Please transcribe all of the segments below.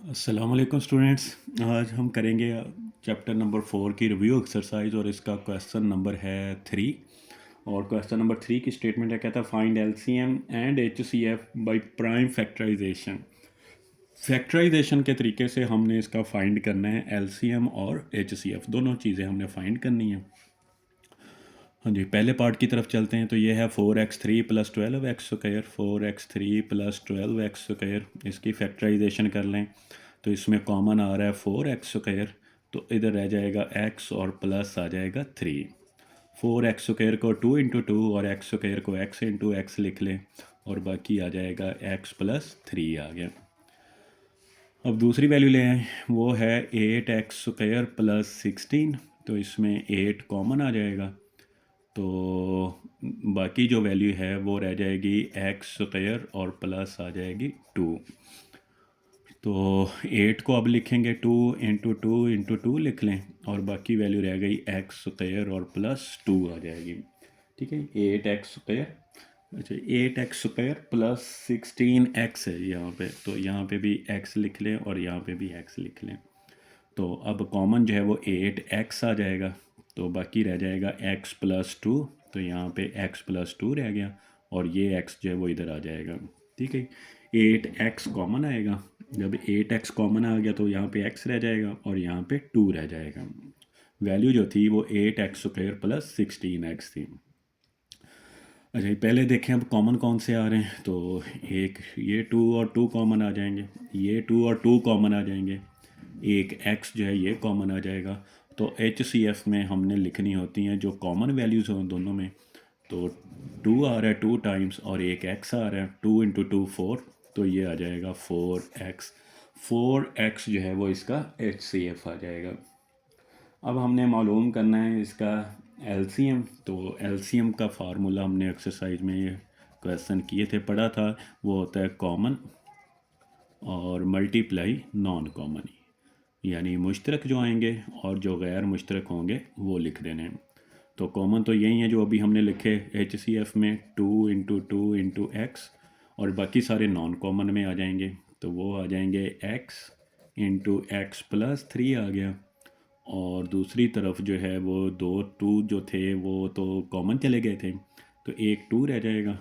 अस्सलाम वालेकुम स्टूडेंट्स। आज हम करेंगे चैप्टर नंबर 4 की रिव्यू एक्सरसाइज और इसका क्वेश्चन नंबर है 3। और क्वेश्चन नंबर 3 की स्टेटमेंट है, कहता है find LCM and HCF by prime factorisation. Factorisation के तरीके से हमने इसका फाइंड करना है, एलसीएम और एचसीएफ दोनों चीज़ें हमने फाइंड करनी है। हाँ जी, पहले पार्ट की तरफ चलते हैं। तो ये है 4x3 + 12x square, 4x3 + 12x square. इसकी फैक्टराइजेशन कर लें तो इसमें कॉमन आ रहा है 4x स्क्वायर, तो इधर रह जाएगा x और प्लस आ जाएगा 3। 4x स्क्वायर को 2 × 2 और x स्क्वायर को x × x लिख लें और बाकी आ जाएगा x + 3 आ गया। अब दूसरी वैल्यू ले आए, वो है 8x स्क्वायर + 16। तो इसमें 8 कॉमन आ जाएगा, तो बाकी जो वैल्यू है वो रह जाएगी एक्स स्क्वायर और प्लस आ जाएगी 2। तो 8 को अब लिखेंगे 2 × 2 × 2 लिख लें और बाकी वैल्यू रह गई एक्स स्क्वायर और प्लस 2 आ जाएगी। ठीक है, 8x स्क्वायर, अच्छा 8x स्क्वायर प्लस 16x है यहाँ पे, तो यहाँ पे भी x लिख लें और यहाँ पे भी x लिख लें। तो अब कॉमन जो है वो 8x आ जाएगा, तो बाकी रह जाएगा x + 2। तो यहाँ पे x + 2 रह गया और ये x जो है वो इधर आ जाएगा। ठीक है, 8x कॉमन आएगा। जब 8x कॉमन आ गया तो यहाँ पे x रह जाएगा और यहाँ पे 2 रह जाएगा। वैल्यू जो थी वो 8x स्क्वायर + 16x थी। अच्छा ये पहले देखें अब कॉमन कौन से आ रहे हैं। तो एक ये 2 और 2 कॉमन आ जाएंगे, ये 2 और 2 कॉमन आ जाएंगे, एक x जो है ये कॉमन आ जाएगा। तो HCF में हमने लिखनी होती हैं जो कॉमन वैल्यूज़ हों दोनों में। तो 2 आ रहा है 2 टाइम्स और एक x आ रहा है, 2 × 2 4, तो ये आ जाएगा 4x। 4x जो है वो इसका HCF आ जाएगा। अब हमने मालूम करना है इसका एलसीएम। तो एलसीएम का फार्मूला हमने एक्सरसाइज में ये क्वेश्चन किए थे, पढ़ा था। वो होता है कॉमन और मल्टीप्लाई नॉन कॉमन, यानी मुश्तरक जो आएंगे और जो गैर मुश्तरक होंगे वो लिख देने हैं। तो कॉमन तो यही है जो अभी हमने लिखे HCF में, 2 × 2 × x, और बाकी सारे नॉन कॉमन में आ जाएंगे। तो वो आ जाएंगे x × x + 3 आ गया, और दूसरी तरफ जो है वो 2 जो थे वो तो कॉमन चले गए थे, तो एक 2 रह जाएगा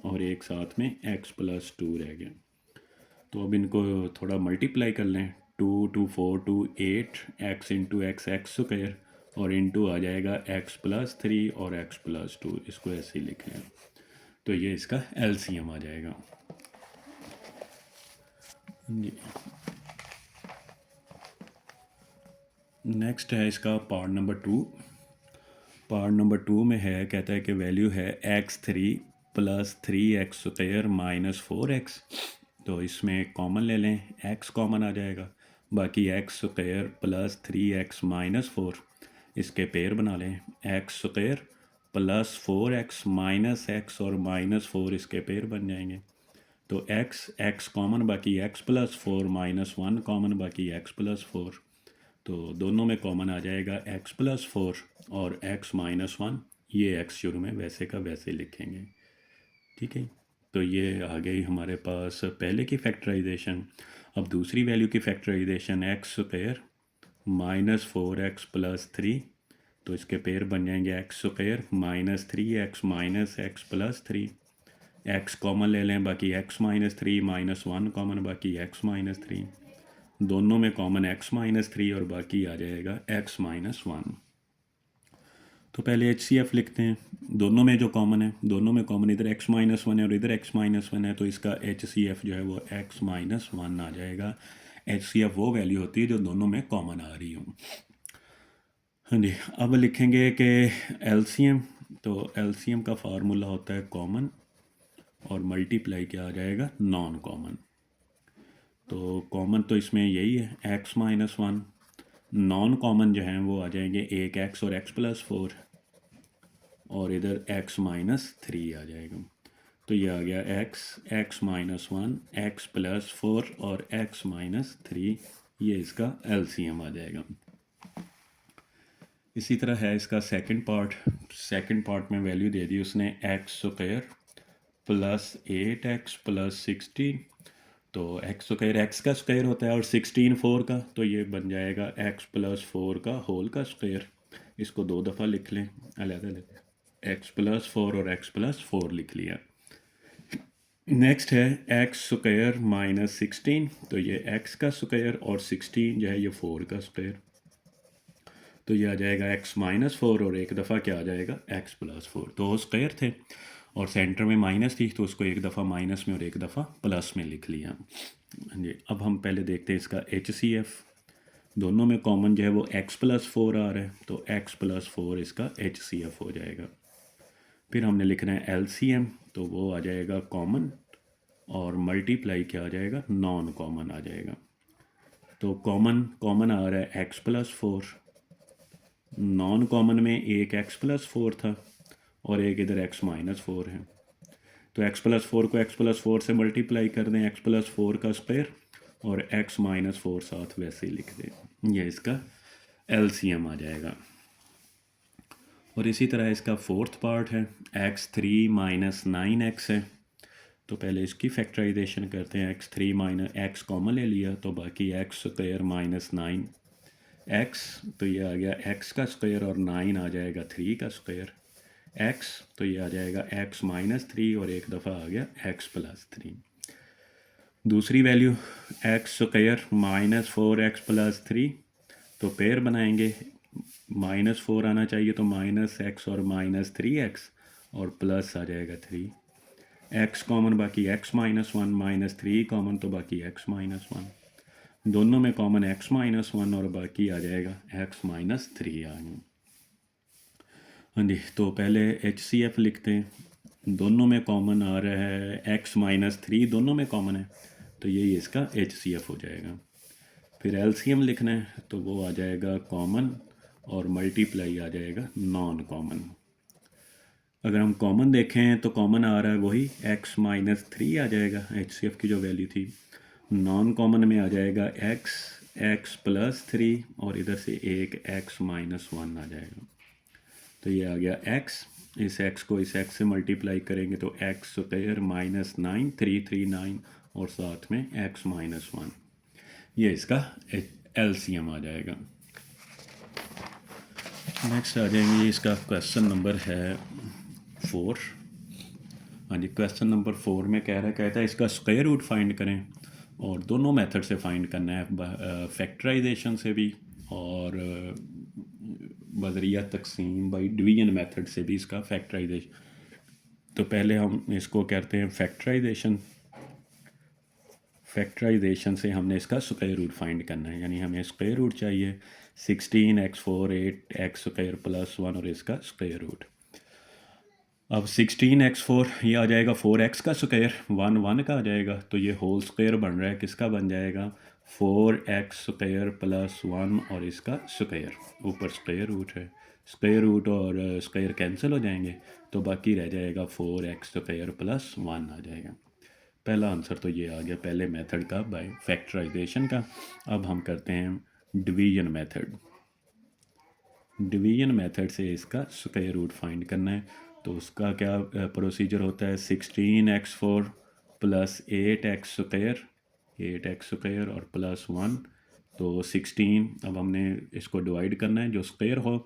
और एक साथ में x + 2 रह गया। तो अब इनको थोड़ा मल्टीप्लाई कर लें, 2 × 4 = 8, x × x स्क्वायर, और इंटू आ जाएगा x + 3 और x + 2, इसको ऐसे ही लिख लें। तो ये इसका एलसीएम आ जाएगा जी। नेक्स्ट है इसका पार्ट नंबर 2। पार्ट नंबर 2 में है, कहता है कि वैल्यू है x3 + 3x स्क्वायर - 4x। तो इसमें कॉमन ले लें, x कॉमन आ जाएगा, बाकी x स्क्वायर + 3x - 4, इसके पेयर बना लें, x स्क्वायर + 4x - x और -4 इसके पेयर बन जाएंगे। तो x कॉमन, बाकी x + 4 - 1 कॉमन, बाकी x + 4। तो दोनों में कॉमन आ जाएगा x + 4 और x - 1, ये x शुरू में वैसे का वैसे लिखेंगे। ठीक है, तो ये आ गई हमारे पास पहले की फैक्टराइजेशन। अब दूसरी वैल्यू की फैक्टराइजेशन, x स्क्वायर -4x + 3, तो इसके पेयर बन जाएंगे x square -3x - x + 3। x common ले लें, बाकी x - 3 -1 कॉमन, बाकी x - 3। दोनों में कॉमन x - 3 और बाकी आ जाएगा x - 1। तो पहले HCF लिखते हैं, दोनों में जो कॉमन है, दोनों में कॉमन इधर x - 1 है और इधर x - 1 है, तो इसका HCF जो है वो x - 1 आ जाएगा। HCF वो वैल्यू होती है जो दोनों में कॉमन आ रही हो। हाँ जी, अब लिखेंगे कि LCM। तो LCM का फार्मूला होता है कॉमन और मल्टीप्लाई क्या आ जाएगा, नॉन कॉमन। तो कॉमन तो इसमें यही है x - 1, नॉन कॉमन जो हैं वो आ जाएंगे एक x और x + 4, और इधर x - 3 आ जाएगा। तो ये आ गया x - 1, x + 4 और x - 3, ये इसका LCM आ जाएगा। इसी तरह है इसका सेकंड पार्ट। सेकंड पार्ट में वैल्यू दे दी उसने x स्क्वायर + 8x + 16। तो एक्स स्क्वायर एक्स का स्क्वायर होता है और 16 4 का, तो ये बन जाएगा एक्स प्लस 4 का होल का स्क्वायर। इसको 2 दफ़ा लिख लें अलग अलग, एक्स प्लस 4 और एक्स प्लस 4 लिख लिया। नेक्स्ट है एक्स स्क्वायर माइनस 16, तो ये एक्स का स्क्वायर और 16 जो है ये 4 का स्क्वायर, तो ये आ जाएगा एक्स माइनस 4 और एक दफ़ा क्या आ जाएगा एक्स प्लस 4। तो स्क्वायर थे और सेंटर में माइनस थी, तो उसको एक दफ़ा माइनस में और एक दफ़ा प्लस में लिख लिया। जी, अब हम पहले देखते हैं इसका HCF। दोनों में कॉमन जो है वो x प्लस 4 आ रहा है, तो x प्लस 4 इसका HCF हो जाएगा। फिर हमने लिखना है LCM, तो वो आ जाएगा कॉमन और मल्टीप्लाई क्या आ जाएगा नॉन कॉमन आ जाएगा। तो कॉमन आ रहा है x प्लस 4, नॉन कॉमन में एक x प्लस 4 था और एक इधर x माइनस 4 है, तो x प्लस 4 को x प्लस 4 से मल्टीप्लाई कर दें, x प्लस 4 का स्क्वायर और x माइनस 4 साथ वैसे ही लिख दें, ये इसका LCM आ जाएगा। और इसी तरह इसका फोर्थ पार्ट है x3 माइनस 9x है, तो पहले इसकी फैक्टराइजेशन करते हैं। x3 माइनस x कॉमन ले लिया तो बाकी x स्क्वायर माइनस 9x, तो ये आ गया x का स्क्वायर और 9 आ जाएगा 3 का स्क्वायर x, तो ये आ जाएगा x माइनस 3 और एक दफ़ा आ गया x प्लस 3। दूसरी value x square minus 4x plus 3, तो पेयर बनाएंगे, माइनस 4 आना चाहिए तो माइनस x और माइनस 3x और प्लस आ जाएगा 3, x कॉमन बाकी x माइनस 1, माइनस 3 कॉमन तो बाकी x माइनस 1, दोनों में कॉमन x माइनस 1 और बाकी आ जाएगा x माइनस 3 आ गया। हाँ जी, तो पहले HCF लिखते हैं, दोनों में कॉमन आ रहा है x माइनस 3, दोनों में कॉमन है तो यही इसका HCF हो जाएगा। फिर LCM लिखना है, तो वो आ जाएगा कॉमन और मल्टीप्लाई आ जाएगा नॉन कॉमन। अगर हम कॉमन देखें तो कॉमन आ रहा है वही x माइनस 3 आ जाएगा, HCF की जो वैल्यू थी। नॉन कॉमन में आ जाएगा x प्लस 3 और इधर से एक x माइनस 1 आ जाएगा, तो ये आ गया x, इस x को इस x से मल्टीप्लाई करेंगे तो x स्क्वायर माइनस 9 339 और साथ में x माइनस 1, ये इसका LCM आ जाएगा। नेक्स्ट आ जाएंगे, इसका क्वेश्चन नंबर है 4। हाँ जी, क्वेश्चन नंबर 4 में कहता है इसका स्क्वायर रूट फाइंड करें, और दोनों मेथड से फाइंड करना है, फैक्टराइजेशन से भी और बजरिया तकसीम बाई डिवीजन मेथड से भी इसका फैक्टराइजेशन। तो पहले हम इसको करते हैं फैक्टराइजेशन से हमने इसका स्क्वायर रूट फाइंड करना है, यानी हमें स्क्वायर रूट चाहिए 16x4 8x स्क्वायर प्लस 1 और इसका स्क्वायर रूट। अब 16x4 ये आ जाएगा 4x का स्क्वायर, 1 1 का आ जाएगा, तो ये होल स्क्वायर बन रहा है, किसका बन जाएगा 4x स्क्वायर प्लस 1 और इसका स्क्वायर, ऊपर स्क्वायर रूट है, स्क्वायर रूट और स्क्वायर कैंसिल हो जाएंगे तो बाकी रह जाएगा 4x स्क्वायर प्लस 1 आ जाएगा। पहला आंसर तो ये आ गया पहले मेथड का बाय फैक्टराइजेशन का। अब हम करते हैं डिवीजन मेथड। डिवीजन मेथड से इसका स्क्वायर रूट फाइंड करना है, तो उसका क्या प्रोसीजर होता है 16x4 प्लस 8x स्क्वायर और प्लस 1, तो 16, अब हमने इसको डिवाइड करना है जो स्क्वायर हो,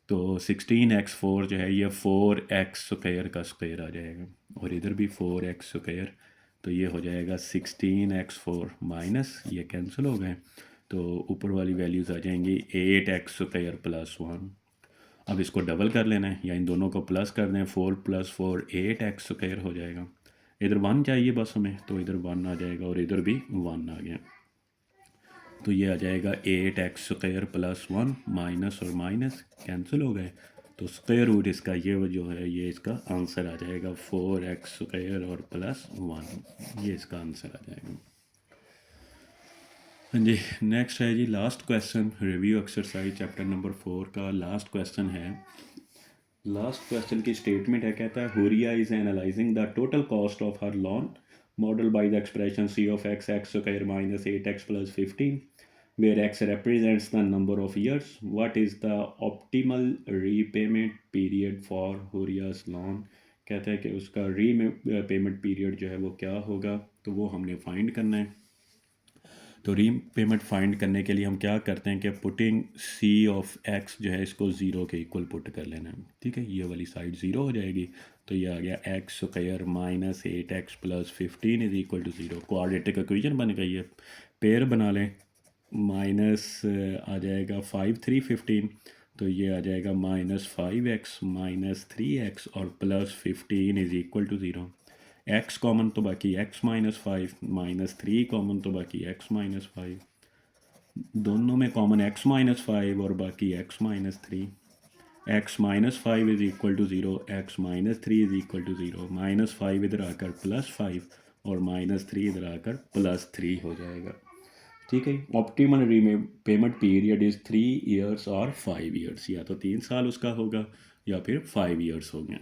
तो 16x4 जो है ये 4x स्क्वायर का स्क्वायर आ जाएगा और इधर भी 4x स्क्वायर, तो ये हो जाएगा 16x4 माइनस ये कैंसिल हो गए, तो ऊपर वाली वैल्यूज़ आ जाएंगी 8x स्क्वायर प्लस 1। अब इसको डबल कर लेना है या इन दोनों को प्लस कर दें, 4 प्लस 4 8x स्क्वायर हो जाएगा, इधर 1 चाहिए बस हमें, तो इधर 1 आ जाएगा और इधर भी 1 आ गया, तो ये आ जाएगा 8x स्क्वायर प्लस 1 माइनस और माइनस कैंसिल हो गए, तो स्क्वायर रूट इसका ये जो है ये इसका आंसर आ जाएगा 4x स्क्वायर और प्लस 1, ये इसका आंसर आ जाएगा। हाँ जी, नेक्स्ट है जी last question, review exercise chapter number 4 का लास्ट क्वेश्चन है। लास्ट क्वेश्चन की स्टेटमेंट है, कहता है Huriya is analysing the total cost of her loan model by the expression c of x square minus 8x plus 15 where x represents the number of years. What is the optimal repayment period for Huria's loan? कहता है कि उसका repayment period जो है वो क्या होगा तो वो हमने फाइंड करना है। तो रीपेमेंट फाइंड करने के लिए हम क्या करते हैं कि पुटिंग सी ऑफ एक्स जो है इसको ज़ीरो के इक्वल पुट कर लेना है। ठीक है, ये वाली साइड ज़ीरो हो जाएगी, तो ये आ गया x square minus 8x plus 15 is equal to zero. Quadratic equation बन गई है। पेयर बना लें, माइनस आ जाएगा 5 3 15, तो ये आ जाएगा -5x माइनस 3x और plus 15 is equal to zero. X common तो बाकी x-5 -3 कॉमन तो बाकी x-5, दोनों में कॉमन x-5 और बाकी x-3। x-5 is equal to zero, x-3 is equal to zero, -5 इधर आकर +5 और -3 इधर आकर +3 हो जाएगा। ठीक है, optimal payment period is 3 years और 5 ईयर्स, या तो 3 साल उसका होगा या फिर 5 ईयर्स हो गए।